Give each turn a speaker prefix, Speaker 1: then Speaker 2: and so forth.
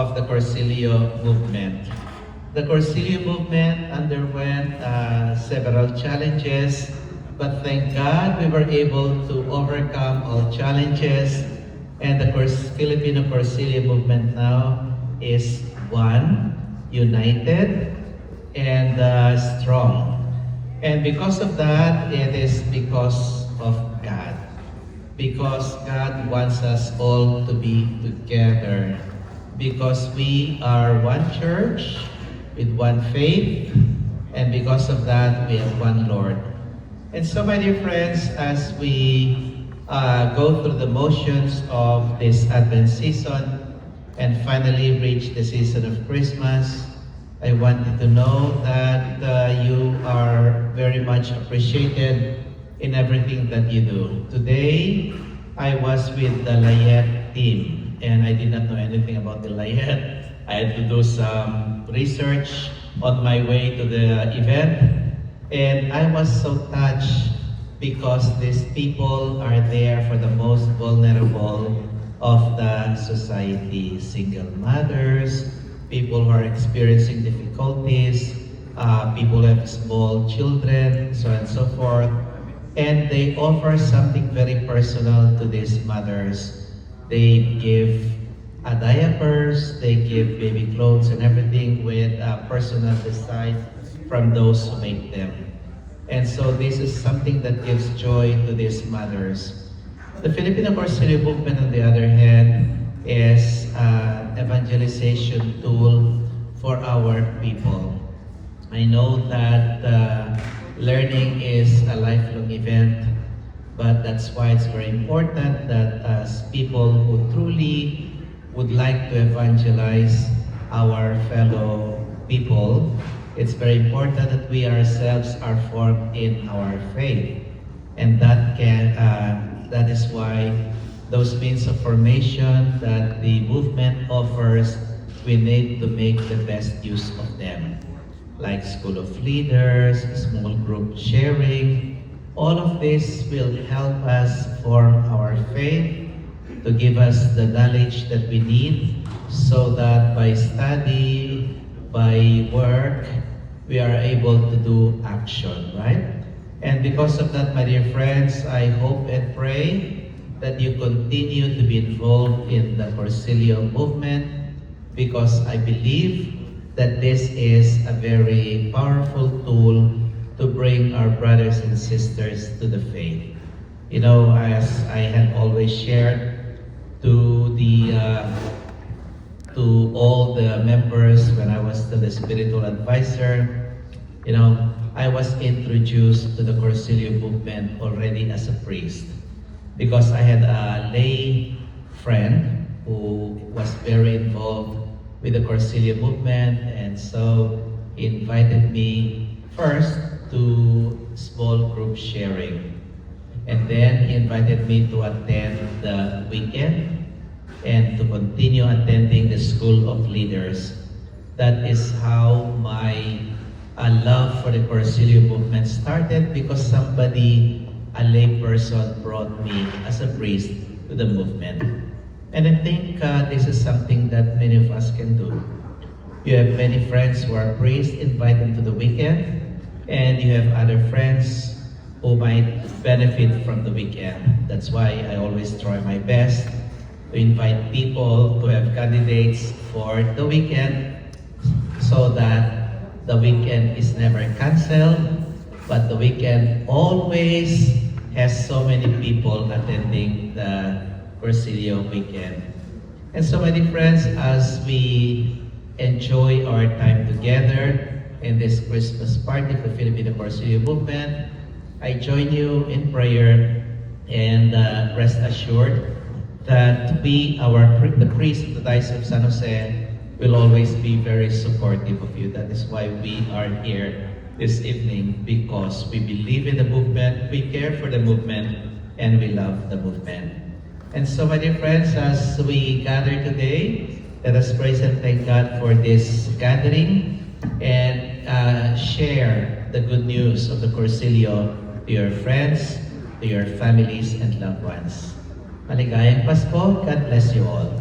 Speaker 1: of the Corsilio movement. The Corsilio movement underwent several challenges, but thank God we were able to overcome all challenges, and the Filipino Corsilio movement now is one, united, and strong. And because of that, it is because of God. Because God wants us all to be together. Because we are one church with one faith, and because of that, we have one Lord. And so, my dear friends, as we go through the motions of this Advent season and finally reach the season of Christmas, I want you to know that you are very much appreciated in everything that you do. Today, I was with the Layet team, and I did not know anything about the Layet. I had to do some research on my way to the event, and I was so touched because these people are there for the most vulnerable of the society. Single mothers, people who are experiencing difficulties, people who have small children, so on and so forth. And they offer something very personal to these mothers. They give diapers, they give baby clothes and everything with personal design from those who make them. And so this is something that gives joy to these mothers. The Filipino Corsilio movement, on the other hand, is an evangelization tool for our people. I know that learning is a lifelong event, but that's why it's very important that as people who truly would like to evangelize our fellow people, it's very important that we ourselves are formed in our faith. And that is why those means of formation that the movement offers, we need to make the best use of them. Like School of Leaders, small group sharing, all of this will help us form our faith, to give us the knowledge that we need, so that by study, by work, we are able to do action, right? And because of that, my dear friends, I hope and pray that you continue to be involved in the Corsilio movement, because I believe that this is a very powerful tool to bring our brothers and sisters to the faith. You know, as I had always shared to all the members when I was the spiritual advisor, you know, I was introduced to the Corsilio movement already as a priest, because I had a lay friend who was very involved with the Corsilio movement, and so he invited me first to small group sharing. And then he invited me to attend the weekend and to continue attending the School of Leaders. That is how my love for the Corsilio movement started, because somebody, a lay person, brought me as a priest to the movement. And I think this is something that many of us can do. You have many friends who are priests, invite them to the weekend, and you have other friends who might benefit from the weekend. That's why I always try my best to invite people to have candidates for the weekend, so that the weekend is never canceled, but the weekend always has so many people attending the Corsilio weekend. And so, my dear friends, as we enjoy our time together in this Christmas party for Filipino Corsilio movement, I join you in prayer, and rest assured that the priest of the Diocese of San Jose, will always be very supportive of you. That is why we are here this evening, because we believe in the movement, we care for the movement, and we love the movement. And so, my dear friends, as we gather today, let us praise and thank God for this gathering, and share the good news of the Corsilio to your friends, to your families and loved ones. Maligayang Pasko. God bless you all.